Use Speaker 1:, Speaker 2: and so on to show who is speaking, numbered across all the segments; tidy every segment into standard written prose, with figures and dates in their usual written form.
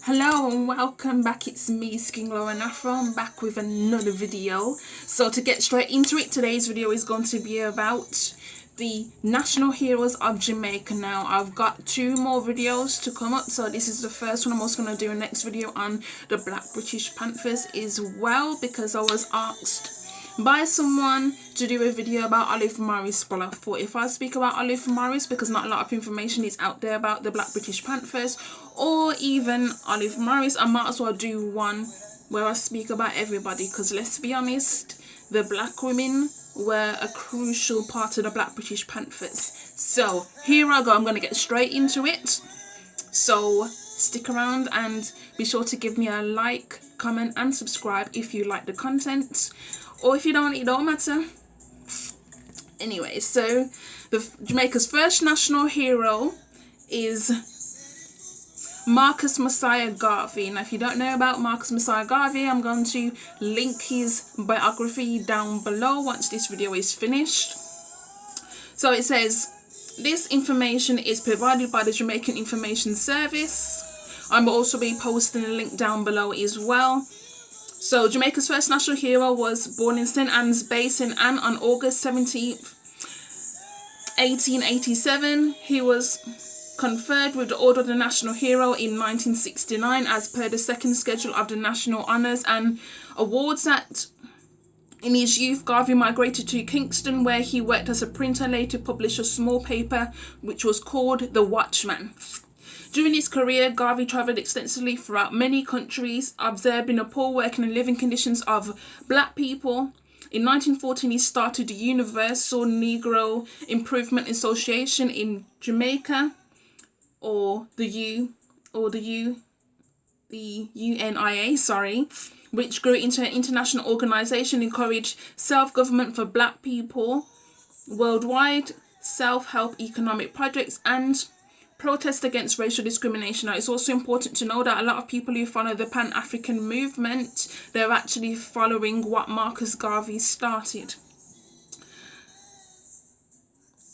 Speaker 1: Hello and welcome back. It's me, Skin Glow and Afro. I'm back with another video. So to get straight into it, today's video is going to be about the national heroes of Jamaica. Now I've got two more videos to come up, so this is the first one. I'm also going to do a next video on the Black British Panthers as well, because I was asked by someone to do a video about Olive Morris. But I thought if I speak about Olive Morris, because not a lot of information is out there about the Black British Panthers or even Olive Morris, I might as well do one where I speak about everybody, because let's be honest, the black women were a crucial part of the Black British Panthers. So here I go, I'm going to get straight into it. So stick around and be sure to give me a like, comment and subscribe if you like the content, or if you don't, it don't matter. Anyway, so Jamaica's first national hero is Marcus Messiah Garvey. Now if you don't know about Marcus Messiah Garvey, I'm going to link his biography down below once this video is finished. So it says, this information is provided by the Jamaican Information Service. I will also be posting a link down below as well. So Jamaica's first national hero was born in St. Anne's Bay, St. Anne, on August 17th, 1887. He was conferred with the Order of the National Hero in 1969 as per the second schedule of the National Honours and Awards Act. In his youth, Garvey migrated to Kingston, where he worked as a printer, later published a small paper which was called The Watchman. During his career, Garvey travelled extensively throughout many countries, observing the poor working and living conditions of black people. In 1914, he started the Universal Negro Improvement Association in Jamaica, or the UNIA, which grew into an international organisation, encouraged self-government for black people worldwide, self-help economic projects, and protest against racial discrimination. Now, it's also important to know that a lot of people who follow the Pan-African movement, they're actually following what Marcus Garvey started.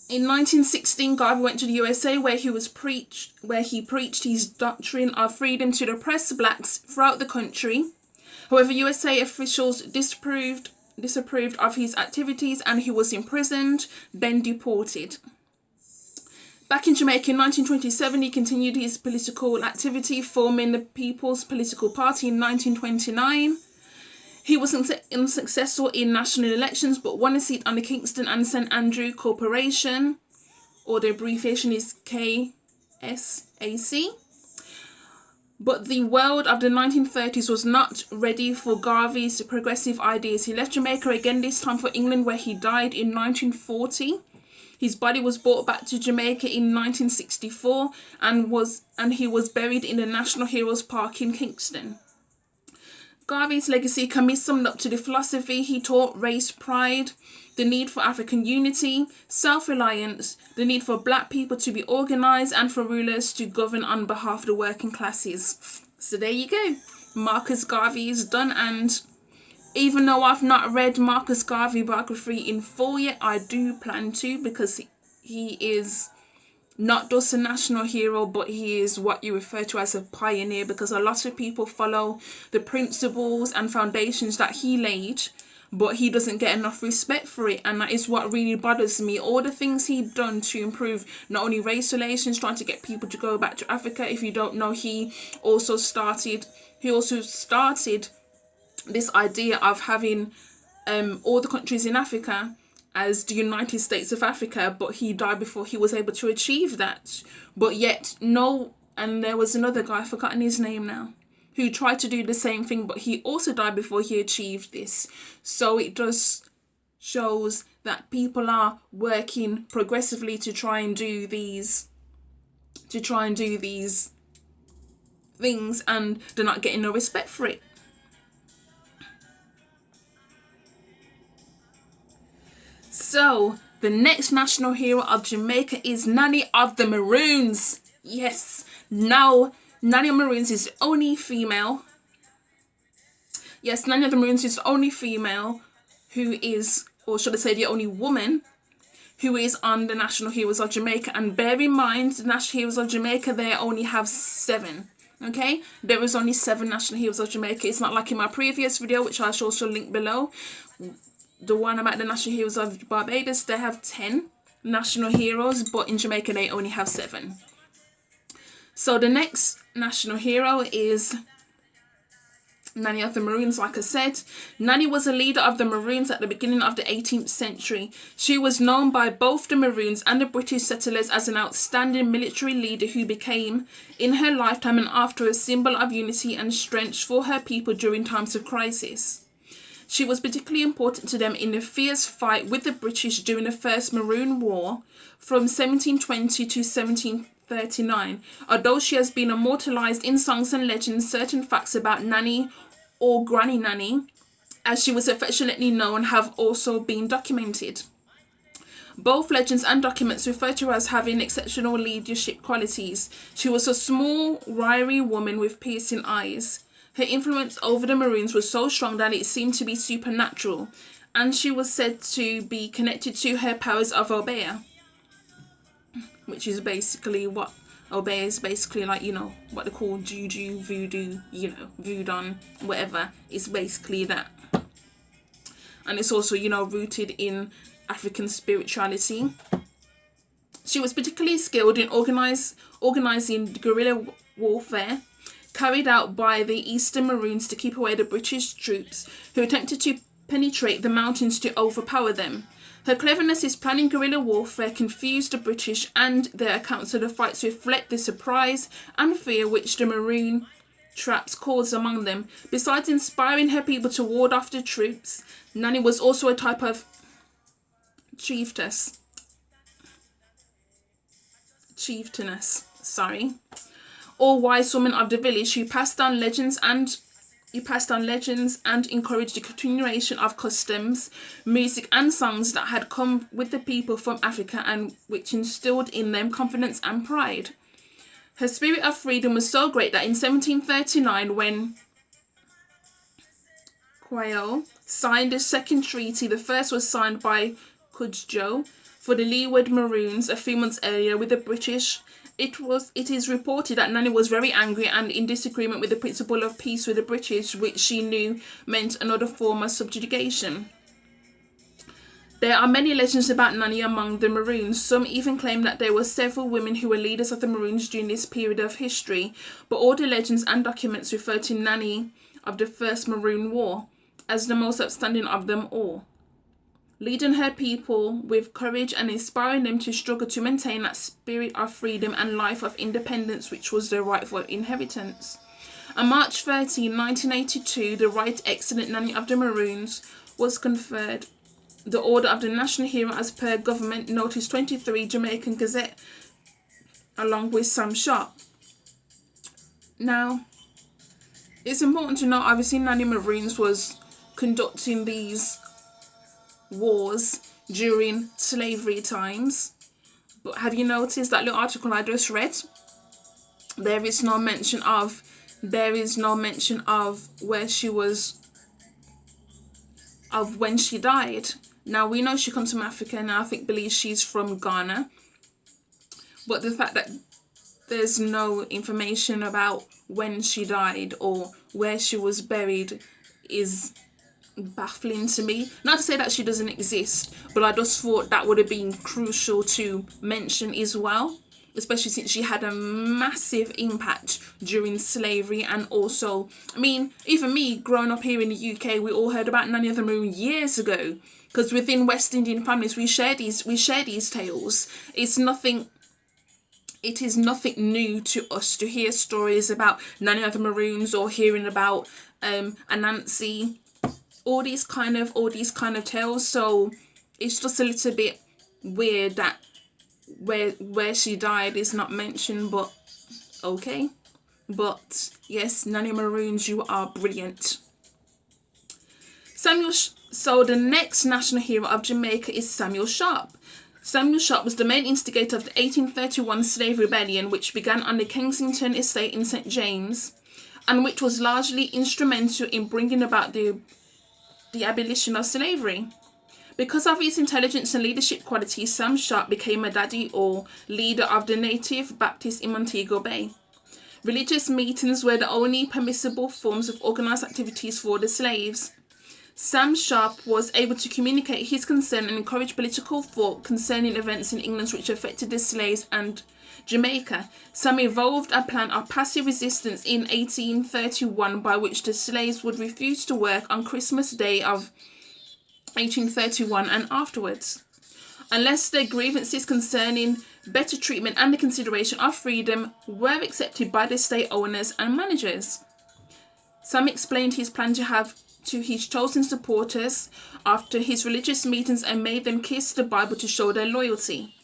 Speaker 1: In 1916, Garvey went to the USA, where he preached his doctrine of freedom to the oppressed blacks throughout the country. However, USA officials disapproved of his activities, and he was imprisoned, then deported. Back in Jamaica in 1927, he continued his political activity, forming the People's Political Party in 1929. He was unsuccessful in national elections, but won a seat on the Kingston and St. Andrew Corporation, or the abbreviation is KSAC. But the world of the 1930s was not ready for Garvey's progressive ideas. He left Jamaica again, this time for England, where he died in 1940. His body was brought back to Jamaica in 1964 and he was buried in the National Heroes Park in Kingston. Garvey's legacy can be summed up to the philosophy he taught: race pride, the need for African unity, self-reliance, the need for black people to be organised, and for rulers to govern on behalf of the working classes. So there you go. Marcus Garvey is done, and even though I've not read Marcus Garvey biography in full yet, I do plan to, because he is not just a national hero, but he is what you refer to as a pioneer, because a lot of people follow the principles and foundations that he laid, but he doesn't get enough respect for it, and that is what really bothers me. All the things he'd done to improve not only race relations, trying to get people to go back to Africa. If you don't know, he also started this idea of having all the countries in Africa as the United States of Africa, but he died before he was able to achieve that. But yet, no, and there was another guy, I've forgotten his name now, who tried to do the same thing, but he also died before he achieved this. So it just shows that people are working progressively to try and do these things, and they're not getting no respect for it. So the next national hero of Jamaica is Nanny of the Maroons. Yes, now Nanny of the Maroons is the only female. Yes, Nanny of the Maroons is the only female who is, or should I say the only woman who is on the National Heroes of Jamaica. And bear in mind, the National Heroes of Jamaica, they only have 7. Okay, there was only 7 national heroes of Jamaica. It's not like in my previous video, which I shall also link below, the one about the national heroes of Barbados. They have 10 national heroes, but in Jamaica they only have 7. So the next national hero is Nanny of the Maroons. Like I said, Nanny was a leader of the Maroons at the beginning of the 18th century. She was known by both the Maroons and the British settlers as an outstanding military leader who became, in her lifetime and after, a symbol of unity and strength for her people during times of crisis. She was particularly important to them in the fierce fight with the British during the First Maroon War from 1720 to 1739. Although she has been immortalised in songs and legends, certain facts about Nanny, or Granny Nanny, as she was affectionately known, have also been documented. Both legends and documents refer to her as having exceptional leadership qualities. She was a small, wiry woman with piercing eyes. Her influence over the Maroons was so strong that it seemed to be supernatural, and she was said to be connected to her powers of Obeah, which is basically what Obeah is, basically like, you know, what they call juju, voodoo, you know, voodoo, whatever. It's basically that. And it's also, you know, rooted in African spirituality. She was particularly skilled in organising guerrilla warfare carried out by the Eastern Maroons to keep away the British troops who attempted to penetrate the mountains to overpower them. Her cleverness in planning guerrilla warfare confused the British, and their accounts of the fights reflect the surprise and fear which the Maroon traps caused among them. Besides inspiring her people to ward off the troops, Nanny was also a type of chieftainess, or wise woman of the village who passed down legends and encouraged the continuation of customs, music and songs that had come with the people from Africa and which instilled in them confidence and pride. Her spirit of freedom was so great that in 1739, when Quayle signed the second treaty, the first was signed by Cudjoe for the Leeward Maroons a few months earlier with the British. It is reported that Nanny was very angry and in disagreement with the principle of peace with the British, which she knew meant another form of subjugation. There are many legends about Nanny among the Maroons. Some even claim that there were several women who were leaders of the Maroons during this period of history, but all the legends and documents refer to Nanny of the First Maroon War as the most outstanding of them all, leading her people with courage and inspiring them to struggle to maintain that spirit of freedom and life of independence which was their rightful inheritance. On March 13, 1982, the Right Excellent Nanny of the Maroons was conferred the Order of the National Hero as per Government Notice 23 Jamaican Gazette, along with Sam Sharp. Now, it's important to note, obviously, Nanny Maroons was conducting these wars during slavery times, but have you noticed that little article I just read? There is no mention of where she was, of when she died. Now we know she comes from Africa, and I believe she's from Ghana, but the fact that there's no information about when she died or where she was buried is baffling to me. Not to say that she doesn't exist, but I just thought that would have been crucial to mention as well, especially since she had a massive impact during slavery. And also, I mean, even me growing up here in the UK, we all heard about Nanny of the Maroon years ago, because within West Indian families we share these tales. It is nothing new to us to hear stories about Nanny of the Maroons or hearing about Anansi, all these kind of tales. So it's just a little bit weird that where she died is not mentioned, but okay. But yes, Nanny Maroons, you are brilliant. So the next national hero of Jamaica is Samuel Sharp. Samuel Sharp was the main instigator of the 1831 slave rebellion, which began on the Kensington estate in St. James, and which was largely instrumental in bringing about the abolition of slavery. Because of his intelligence and leadership qualities, Sam Sharp became a daddy or leader of the native Baptists in Montego Bay. Religious meetings were the only permissible forms of organised activities for the slaves. Sam Sharp was able to communicate his concern and encourage political thought concerning events in England which affected the slaves and Jamaica. Sam evolved a plan of passive resistance in 1831 by which the slaves would refuse to work on Christmas Day of 1831 and afterwards, unless their grievances concerning better treatment and the consideration of freedom were accepted by the state owners and managers. Sam explained his plan to his chosen supporters after his religious meetings and made them kiss the Bible to show their loyalty.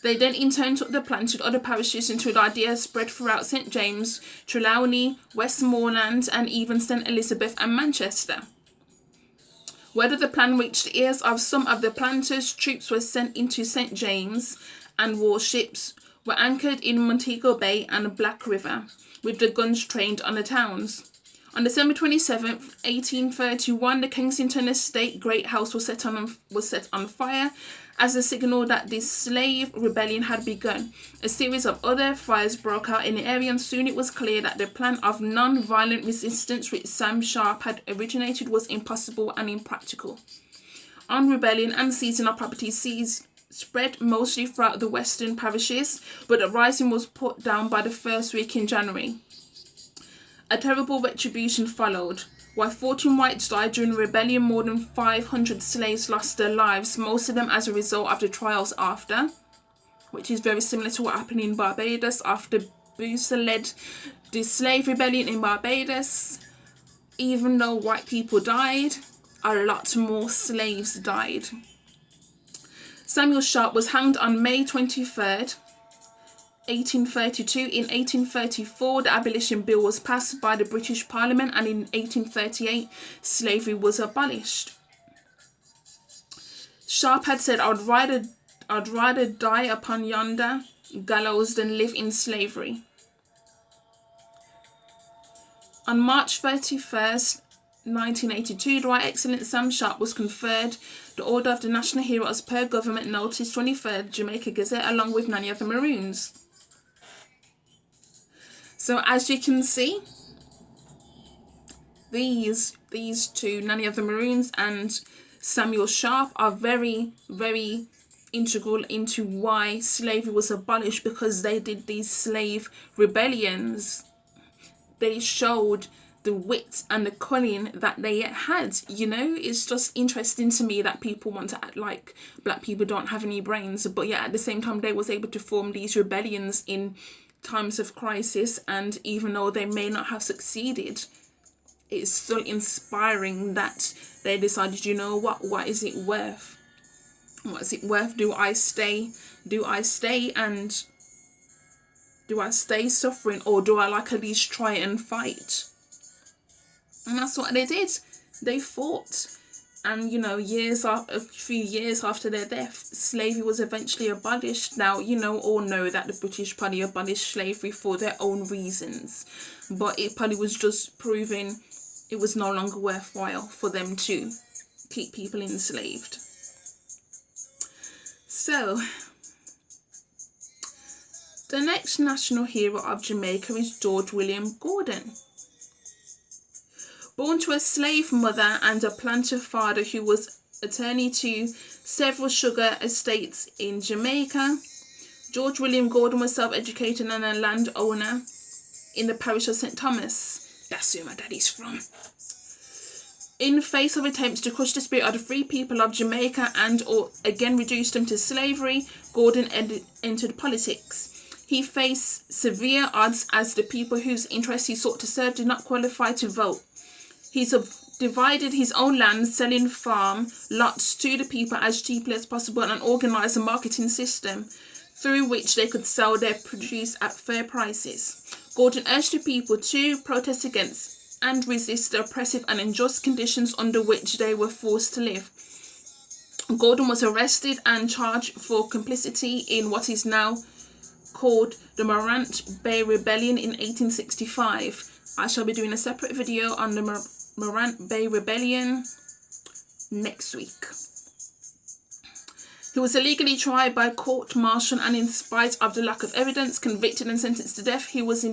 Speaker 1: They then in turn took the plan to other parishes until the idea spread throughout St James, Trelawney, Westmoreland and even St Elizabeth and Manchester. Whether the plan reached the ears of some of the planters, troops were sent into St James and warships were anchored in Montego Bay and Black River, with the guns trained on the towns. On December 27th, 1831, the Kensington Estate Great House was set on fire as a signal that the slave rebellion had begun. A series of other fires broke out in the area, and soon it was clear that the plan of non-violent resistance which Sam Sharp had originated was impossible and impractical. Armed rebellion and seizing of property spread mostly throughout the western parishes, but the rising was put down by the first week in January. A terrible retribution followed. While 14 whites died during the rebellion, more than 500 slaves lost their lives, most of them as a result of the trials after, which is very similar to what happened in Barbados after Boozer led the slave rebellion in Barbados. Even though white people died, a lot more slaves died. Samuel Sharp was hanged on May 23rd, 1832. In 1834, the Abolition Bill was passed by the British Parliament, and in 1838, slavery was abolished. Sharp had said, I'd rather die upon yonder gallows than live in slavery. On March 31st, 1982, the Right Excellent Sam Sharp was conferred the Order of the National Hero as per Government Notice 23rd Jamaica Gazette, along with Nanny of the Maroons. So as you can see, these two, Nanny of the Maroons and Samuel Sharp, are very, very integral into why slavery was abolished, because they did these slave rebellions. They showed the wit and the cunning that they had. You know, it's just interesting to me that people want to act like black people don't have any brains, but yet at the same time they was able to form these rebellions in times of crisis, and even though they may not have succeeded, it's still inspiring that they decided, you know what is it worth? What is it worth? Do I stay and do I stay suffering, or do I at least try and fight? And that's what they did. They fought. And, you know, a few years after their death, slavery was eventually abolished. Now, you know, all know that the British probably abolished slavery for their own reasons. But it probably was just proving it was no longer worthwhile for them to keep people enslaved. So, the next national hero of Jamaica is George William Gordon. Born to a slave mother and a planter father who was attorney to several sugar estates in Jamaica, George William Gordon was self-educated and a landowner in the parish of St. Thomas. That's where my daddy's from. In face of attempts to crush the spirit of the free people of Jamaica and or again reduce them to slavery, Gordon entered politics. He faced severe odds as the people whose interests he sought to serve did not qualify to vote. He divided his own land, selling farm lots to the people as cheaply as possible, and organised a marketing system through which they could sell their produce at fair prices. Gordon urged the people to protest against and resist the oppressive and unjust conditions under which they were forced to live. Gordon was arrested and charged for complicity in what is now called the Morant Bay Rebellion in 1865. I shall be doing a separate video on the Morant Bay Rebellion next week. He was illegally tried by court martial and, in spite of the lack of evidence, convicted and sentenced to death. He was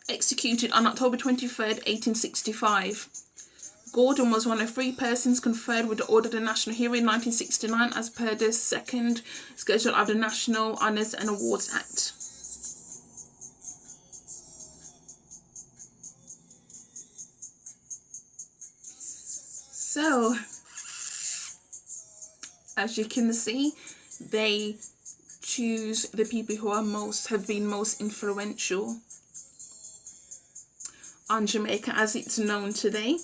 Speaker 1: executed on October 23rd, 1865. Gordon was one of 3 persons conferred with the Order of the National Hero in 1969 as per the second schedule of the National Honours and Awards Act. So, as you can see, they choose the people who have been most influential on Jamaica as it's known today,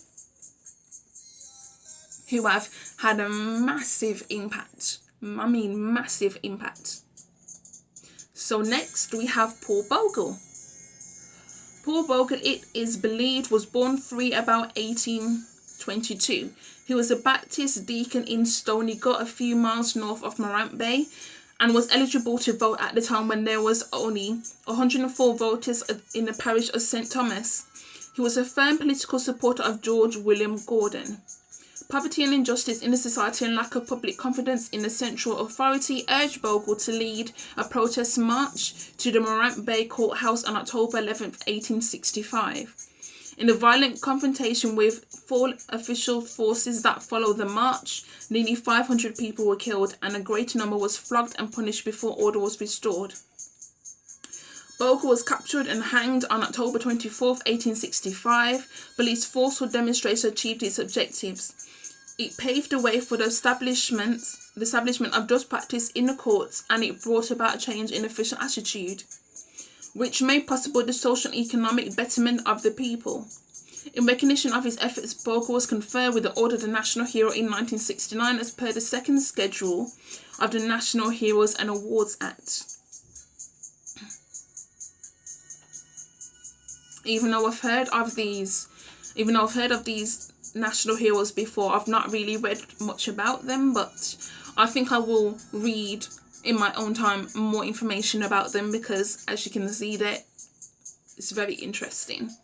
Speaker 1: who have had a massive impact. I mean, massive impact. So next we have Paul Bogle. Paul Bogle, it is believed, was born free about 1822. He was a Baptist deacon in Stony Gut, a few miles north of Morant Bay, and was eligible to vote at the time when there was only 104 voters in the parish of St. Thomas. He was a firm political supporter of George William Gordon. Poverty and injustice in the society and lack of public confidence in the central authority urged Bogle to lead a protest march to the Morant Bay courthouse on October 11, 1865. In a violent confrontation with full official forces that followed the march, nearly 500 people were killed and a greater number was flogged and punished before order was restored. Bogle was captured and hanged on October 24, 1865. Believed forceful demonstration achieved its objectives. It paved the way for the establishment of just practice in the courts, and it brought about a change in official attitude, which made possible the social and economic betterment of the people. In recognition of his efforts, Bogle was conferred with the Order of the National Hero in 1969 as per the second schedule of the National Heroes and Awards Act. Even though I've heard of these national heroes before, I've not really read much about them, but I think I will read in my own time more information about them, because as you can see that it's very interesting.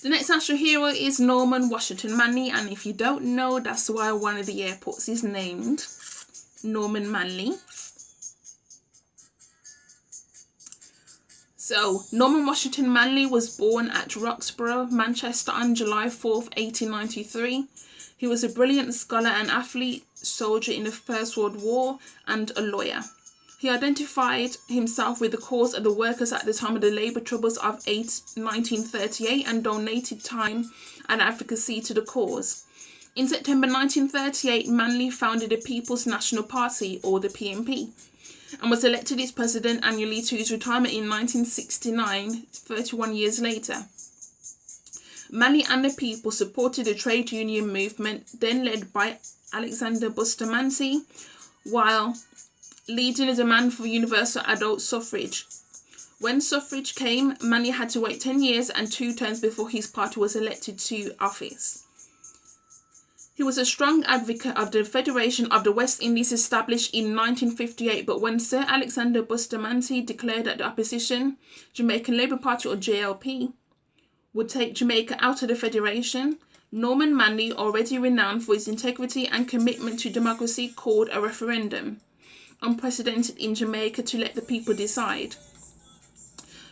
Speaker 1: The next national hero is Norman Washington Manley, and if you don't know, that's why one of the airports is named Norman Manley. So, Norman Washington Manley was born at Roxborough, Manchester on July 4th, 1893. He was a brilliant scholar and athlete, soldier in the First World War, and a lawyer. He identified himself with the cause of the workers at the time of the labour troubles of 1938 and donated time and advocacy to the cause. In September 1938, Manley founded the People's National Party, or the PNP, and was elected its president annually to his retirement in 1969, 31 years later. Manley and the people supported the trade union movement, then led by Alexander Bustamante, while leading a demand for universal adult suffrage. When suffrage came, Manley had to wait 10 years and 2 terms before his party was elected to office. He was a strong advocate of the Federation of the West Indies established in 1958, but when Sir Alexander Bustamante declared that the opposition, Jamaican Labour Party or JLP, would take Jamaica out of the Federation, Norman Manley, already renowned for his integrity and commitment to democracy, called a referendum, unprecedented in Jamaica, to let the people decide.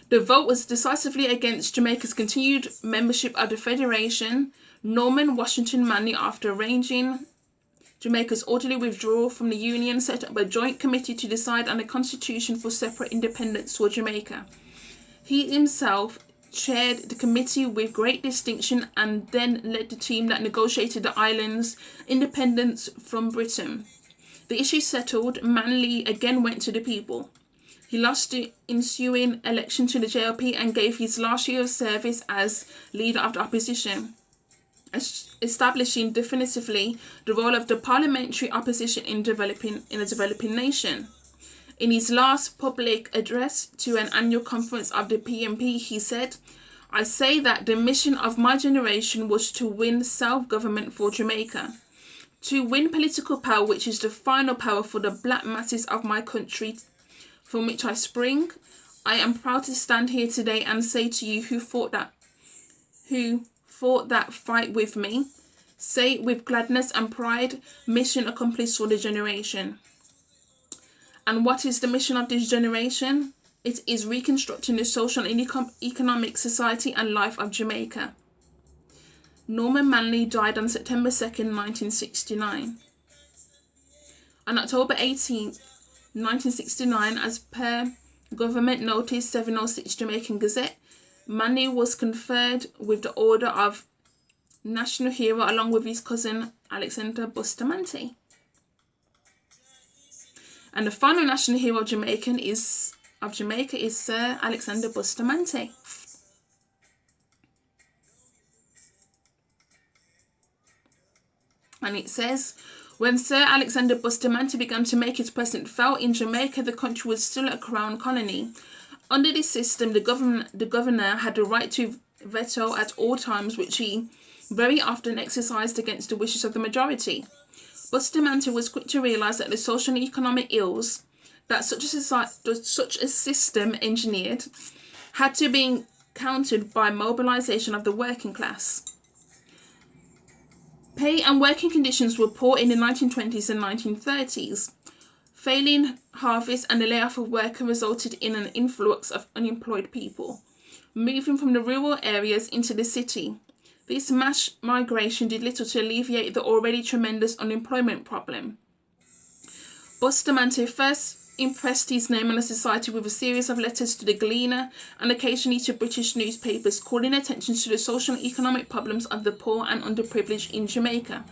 Speaker 1: The vote was decisively against Jamaica's continued membership of the Federation. Norman Washington Manley, after arranging Jamaica's orderly withdrawal from the Union, set up a joint committee to decide on a constitution for separate independence for Jamaica. He himself chaired the committee with great distinction and then led the team that negotiated the island's independence from Britain. The issue settled, Manley again went to the people. He lost the ensuing election to the JLP and gave his last year of service as leader of the opposition, establishing definitively the role of the parliamentary opposition in a developing nation. In his last public address to an annual conference of the PNP, he said, "I say that the mission of my generation was to win self-government for Jamaica, to win political power, which is the final power for the black masses of my country from which I spring. I am proud to stand here today and say to you who fought that fight with me. Say it with gladness and pride, mission accomplished for the generation. And what is the mission of this generation? It is reconstructing the social and economic society and life of Jamaica. Norman Manley died on September 2nd, 1969. On October 18th, 1969, as per Government Notice 706 Jamaican Gazette, Manley was conferred with the Order of National Hero along with his cousin Alexander Bustamante. And the final national hero of Jamaica is Sir Alexander Bustamante. And it says, when Sir Alexander Bustamante began to make his presence felt in Jamaica, the country was still a crown colony. Under this system, the governor had the right to veto at all times, which he very often exercised against the wishes of the majority. Bustamante was quick to realise that the social and economic ills that such a system engineered had to be countered by mobilisation of the working class. Pay and working conditions were poor in the 1920s and 1930s. Failing harvest and the layoff of workers resulted in an influx of unemployed people, moving from the rural areas into the city. This mass migration did little to alleviate the already tremendous unemployment problem. Bustamante first impressed his name on the society with a series of letters to the Gleaner and occasionally to British newspapers, calling attention to the social and economic problems of the poor and underprivileged in Jamaica.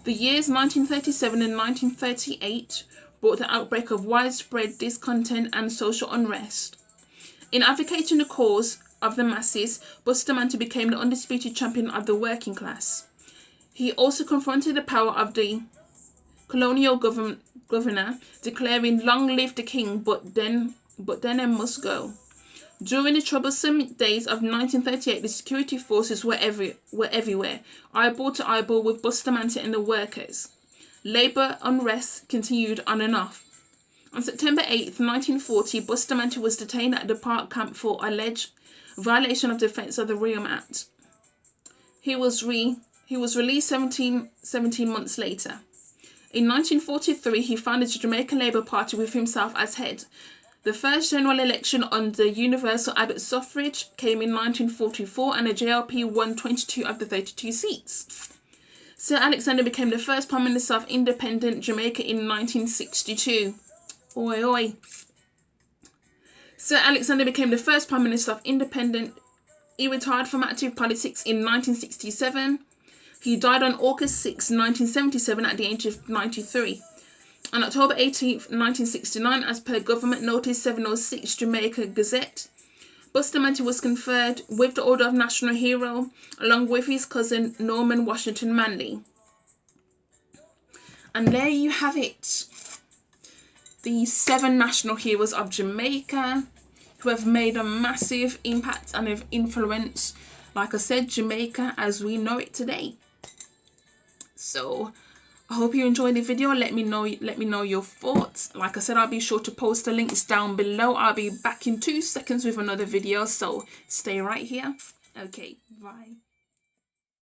Speaker 1: The years 1937 and 1938 brought the outbreak of widespread discontent and social unrest. In advocating the cause of the masses, Bustamante became the undisputed champion of the working class. He also confronted the power of the colonial governor, declaring, "Long live the king, but then I must go." During the troublesome days of 1938, the security forces were everywhere, eyeball to eyeball with Bustamante and the workers. Labour unrest continued on and off. On September 8th, 1940, Bustamante was detained at the park camp for alleged violation of Defence of the Realm Act. He was released 17 months later. In 1943, he founded the Jamaican Labour Party with himself as head. The first general election under universal adult suffrage came in 1944, and the JLP won 22 of the 32 seats. Sir Alexander became the first Prime Minister of independent Jamaica in 1962. Oi, oi. Sir Alexander became the first Prime Minister of independent. He retired from active politics in 1967. He died on August 6, 1977 at the age of 93. On October 18, 1969, as per Government Notice 706 Jamaica Gazette, Bustamante was conferred with the Order of National Hero along with his cousin Norman Washington Manley. And there you have it. The 7 national heroes of Jamaica who have made a massive impact and have influenced, like I said, Jamaica as we know it today. So I hope you enjoyed the video. Let me know your thoughts. Like I said, I'll be sure to post the links down below. I'll be back in 2 seconds with another video, so stay right here. Okay, bye.